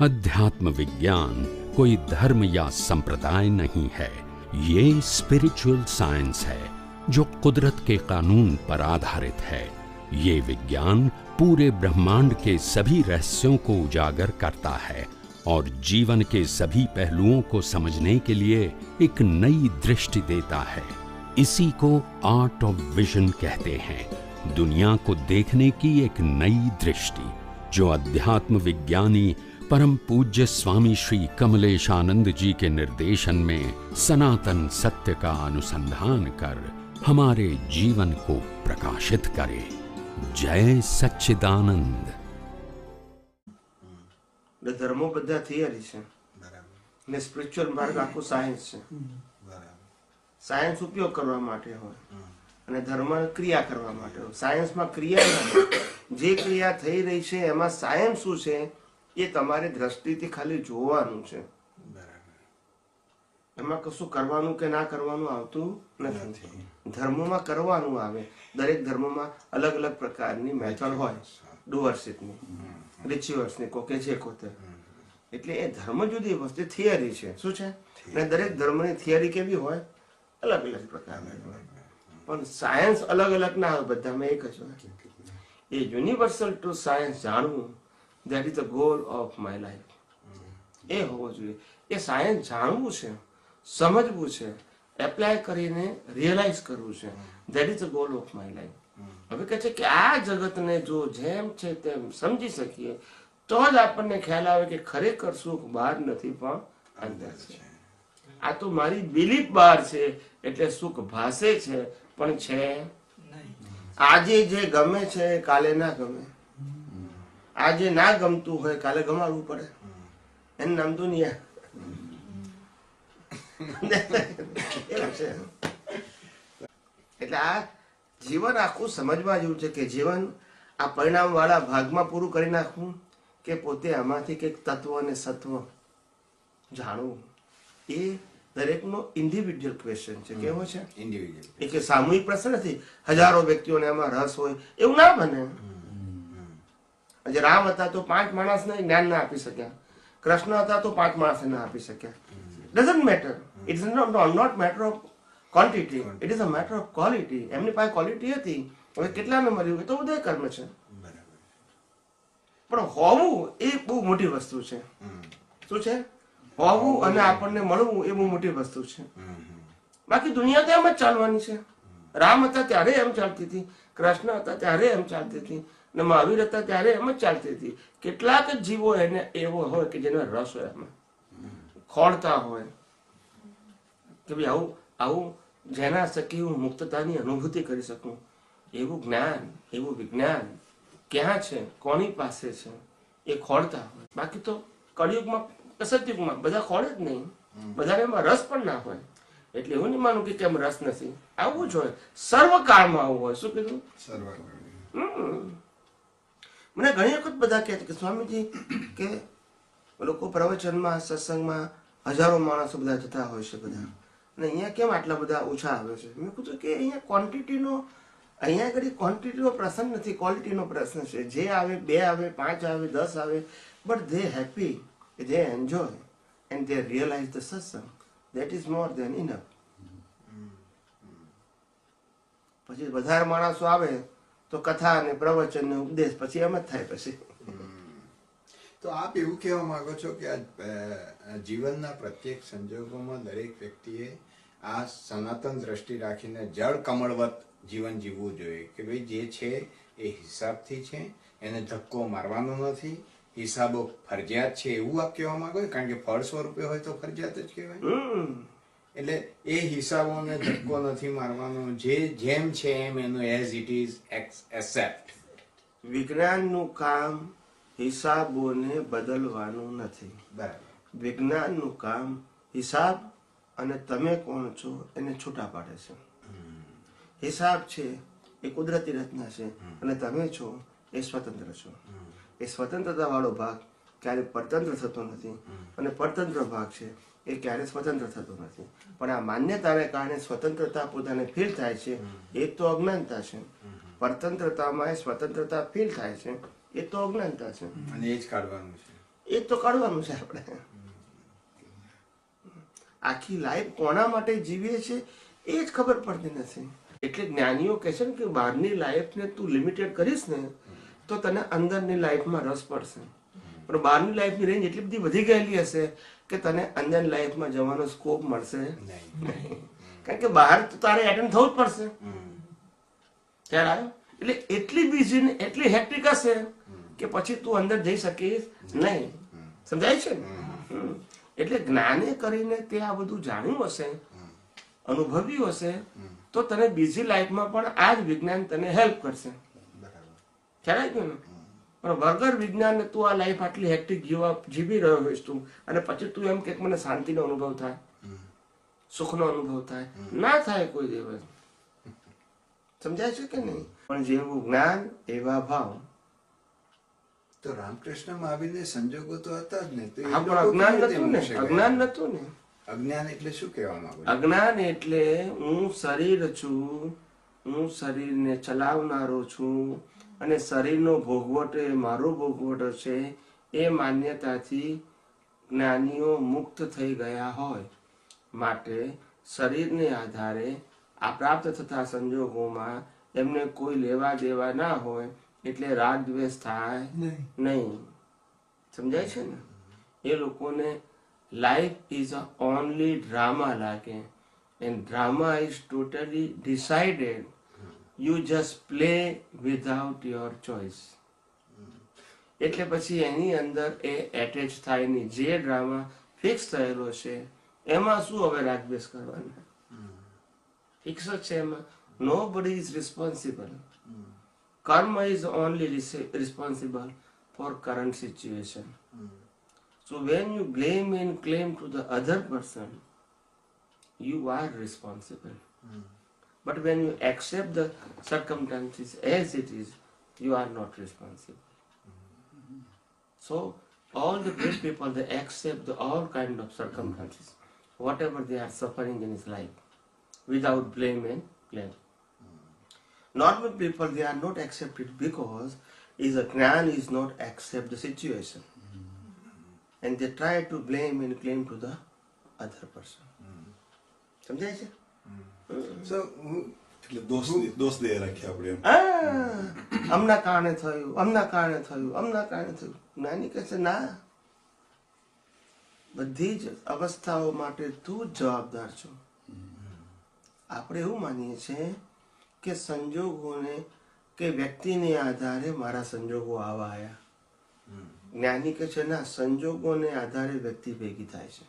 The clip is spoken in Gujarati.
अध्यात्म विज्ञान कोई धर्म या संप्रदाय नहीं है, ये स्पिरिचुअल साइंस है जो कुदरत के कानून पर आधारित है। ये विज्ञान पूरे ब्रह्मांड के सभी रहस्यों को उजागर करता है और जीवन के सभी पहलुओं को समझने के लिए एक नई दृष्टि देता है। इसी को आर्ट ऑफ विजन कहते हैं, दुनिया को देखने की एक नई दृष्टि, जो अध्यात्म विज्ञानी परम पूज्य स्वामी श्री कमलेशानंद जी के निर्देशन में सनातन सत्य का अनुसंधान कर हमारे जीवन को प्रकाशित करे। जय सच्चिदानंद। धर्मो બધા થિયરી છે ને સ્પિરિચ્યુઅલ માર્ગ આખું સાયન્સ છે। સાયન્સ ઉપયોગ કરવા માટે હોય અને ધર્મ ક્રિયા કરવા માટે હોય। સાયન્સમાં ક્રિયા જે ક્રિયા થઈ રહી છે એમાં સાયન્સ શું છે એ તમારે દ્રષ્ટિથી ખાલી જોવાનું છે, એમાં કશું કરવાનું કે ના કરવાનું આવતું નથી। ધર્મોમાં કરવાનું આવે, દરેક ધર્મોમાં અલગ અલગ પ્રકારની મેથડ હોય, ડુઅરશીપની, રિચ્યુઅલ્સની, કોકે જે કોતે, એટલે એ ધર્મ જુદી વસ્તુ થિયરી છે। શું છે? અને દરેક ધર્મની થિયરી કેવી હોય? અલગ અલગ પ્રકારની હોય, પણ સાયન્સ અલગ અલગ ના હોય, બધામાં એક જ હોય। એ યુનિવર્સલ ટુ સાયન્સ જાણવું, that is the goal of my life. એ હોવો જોઈએ। એ સાયન્સ જાણવું છે, સમજવું છે, એપ્લાય કરીને રિયલાઇઝ કરવું છે, that is the goal of my life. હવે કહે છે કે આ જગતને જો જેમ છે તેમ સમજી શકીએ તો જ આપણને ખ્યાલ આવે કે ખરેખર સુખ બહાર નથી પણ અંદર છે। આ તો મારી બિલીફ બહાર છે એટલે સુખ ભાસે છે પણ છે નહીં। આજે જે ગમે છે કાલે ના ગમે, આજે ના ગમતું હોય કાલે ગમાડવું પડે, એનું નામ દુનિયા। એટલે આ જીવન આખું સમજવા જેવું છે કે જીવન આ પરિણામ વાળા ભાગમાં પૂરું કરી નાખવું કે પોતે આમાંથી કંઈક તત્વ અને સત્વ જાણવું, એ દરેકનો ઇન્ડિવિડ્યુઅલ ક્વેશ્ચન છે। કેવો છે? ઇન્ડિવિડ્યુઅલ। એ કે સામૂહિક પ્રશ્ન નથી, હજારો વ્યક્તિઓને એમાં રસ હોય એવું ના બને। આજે રામ હતા તો 5 માણસને જ્ઞાન ના આપી શક્યા, કૃષ્ણ હતા તો 5 માણસને ના આપી શક્યા। Doesn't matter, it is not matter of quantity, it is a matter of quality. એમની પાસે ક્વોલિટી હતી, હવે કેટલાને મળ્યું એ તો ઉદય કર્મ છે, પણ હોવું એ બહુ મોટી વસ્તુ છે। શું છે? હોવું અને આપણને મળવું એ બહુ મોટી વસ્તુ છે। બાકી દુનિયા તો એમ જ ચાલવાની છે। રામ હતા ત્યારે એમ ચાલતી હતી, કૃષ્ણ હતા ત્યારે એમ ચાલતી હતી, ને મહાવીર હતા ત્યારે એમ જ ચાલતી હતી। કેટલાક જ જીવો એને એવો હોય કે જેનો રસ હોય, એમાં ખોળતા હોય કે ભાઈ આવું આવું જેના થકી હું મુક્તતાની અનુભૂતિ કરી શકું, એવું જ્ઞાન, એવું વિજ્ઞાન ક્યાં છે, કોની પાસે છે, એ ખોળતા હોય। બાકી તો કળિયુગમાં, સતયુગમાં બધા ખોળે જ નહીં, બધાને એમાં રસ પણ ના હોય। એટલે એવું નહીં માનું કે કેમ રસ નથી, આવવું જ હોય, સર્વકાળમાં આવવું હોય। શું કીધું? સર્વકાળ। મને ઘણી વખત બધા કહે છે કે સ્વામીજી કે લોકો પ્રવચનમાં, સત્સંગમાં હજારો માણસો બધા જતા હોય છે બધા, અને અહીંયા કેમ આટલા બધા ઓછા આવે છે? મેં કીધું કે અહીંયા ક્વોન્ટિટીનો, અહીંયા આગળ ક્વોન્ટિટીનો પ્રશ્ન નથી, ક્વોલિટીનો પ્રશ્ન છે। જે આવે, 2 આવે, 5 આવે, 10 આવે, but they happy, they enjoy and they realise the satsang, that is more than enough. પછી વધારે માણસો આવે તો કથા અને પ્રવચન ને ઉપદેશ પછી એમ જ થાય પછી। તો આપ એવું કહેવા માંગો છો કે આ જીવનના પ્રત્યેક સંજોગોમાં દરેક વ્યક્તિએ આ સનાતન દ્રષ્ટિ રાખીને જળ કમળવત જીવન જીવવું જોઈએ કે ભાઈ જે છે એ હિસાબથી છે, એને ધક્કો મારવાનો નથી, હિસાબો ફરજિયાત છે, એવું આપ કહેવા માંગો? કારણ કે ફળ સ્વરૂપે હોય તો ફરજિયાત જ કહેવાય। એટલે એ હિસાબોને ધક્કો નથી મારવાનો, જે જેમ છે એમ એનું એઝ ઇટ ઇઝ એક્સેપ્ટ। વિજ્ઞાનનું કામ હિસાબોને બદલવાનું નથી। બરાબર। વિજ્ઞાનનું કામ હિસાબ અને તમે કોણ છો એને છૂટા પાડે છે। હિસાબ છે એ કુદરતી રચના છે અને તમે છો એ સ્વતંત્ર છો। એ સ્વતંત્રતા વાળો ભાગ ક્યારે પરતંત્ર થતો નથી, અને પરતંત્ર ભાગ છે એ ક્યારે સ્વતંત્ર થતો નથી। પણ આ માન્યતાને કારણે સ્વતંત્રતા પોતાને ફીલ થાય છે, એ તો અજ્ઞાનતા છે। પરતંત્રતામાં સ્વતંત્રતા ફીલ થાય છે, એ તો અજ્ઞાનતા છે, અને એ જ કાઢવાનું છે। એ તો કાઢવાનું છે આપણે. આખી લાઈફ કોના માટે જીવીએ છે એ જ ખબર પડતી નથી. એટલે જ્ઞાનીઓ કહે છે ને કે બહારની લાઈફને તું લિમિટેડ કરીશ ને તો તને અંદરની લાઈફમાં રસ પડશે. પણ બહારની લાઈફની રેન્જ એટલી બધી વધી ગયેલી હશે કે તને અંદરની લાઈફમાં જવાનો સ્કોપ મળશે નહીં. કારણ કે બહાર તો તારે એટેન્ડ થવું જ પડશે. ખ્યાલ આવ્યો? એટલે એટલી બિઝી ને એટલી હેક્ટિક હશે કે પછી તું અંદર જઈ શકીશ નહીં. સમજાય છે ને? એટલે જ્ઞાને કરીને તે આ બધું જાણ્યું હશે, અનુભવ્યું હશે, તો તને બીજી લાઈફમાં પણ આ જ વિજ્ઞાન તને હેલ્પ કરશે. ખ્યાલ આવી ગયો ને? પણ વગર વિજ્ઞાન તું આ લાઈફ આટલી હેક્ટિક જીવી રહ્યો હોઈશ તું, અને પછી તું એમ કે મને શાંતિનો અનુભવ થાય, સુખનો અનુભવ થાય, ના થાય કોઈ દિવસ. સમજાય છે કે નહીં? પણ જેવું જ્ઞાન એવા ભાવ. તો રામકૃષ્ણમાં આવીને સંજોગો તો હતા જ ને. તો એ હા, પણ લોકો અજ્ઞાન કેવી રીતે નતું ને. મનુષ્ય ગયા? અજ્ઞાન નતું ને. અજ્ઞાન એટલે શું કહેવા માંગો છો? અજ્ઞાન એટલે હું શરીર છું, હું શરીરને ચલાવનારો છું, અને શરીરનો ભોગવટો એ મારો ભોગવટો છે, એ માન્યતાથી જ્ઞાનીઓ મુક્ત થઈ ગયા હોય. માટે શરીરને આધારે આ પ્રાપ્ત થતા સંજોગોમાં એમને કોઈ લેવા દેવા ના હોય, એટલે રાગ દ્વેષ થાય નહીં. સમજાય છે ને? એ લોકોને life is a only drama લાગે, and drama is totally decided. You just play without your choice. એટલે પછી એની અંદર એ એટેચ થાય નહીં. જે ડ્રામા ફિક્સ થયેલો છે એમાં શું હવે રાગદ્વેષ કરવાના? ફિક્સ જ છે એમાં. Nobody is responsible. Karma is only responsible for current situation. So when you blame and claim to the other person, you are responsible. But when you accept the circumstances as it is, you are not responsible. So all the great people, they accept all kind of circumstances, whatever they are suffering in his life, without blame and claim. Normal people, they are not accepted because a Jnana is not accept the situation. And they try to blame and claim to the other person. સમજાય છે? So, એટલે દોષ દે રાખ્યા આપણે એમ. અમના કારણે થયું, અમના કારણે થયું, અમના કારણે થયું. જ્ઞાની કહે છે ના, બધી જ અવસ્થાઓ માટે તું જ જવાબદાર છો. આપણે એવું માનીએ છીએ કે સંજોગોને કે વ્યક્તિને આધારે મારા સંજોગો આવા આવ્યા. જ્ઞાની કહે છે ના, સંજોગોને આધારે વ્યક્તિ ભેગી થાય છે.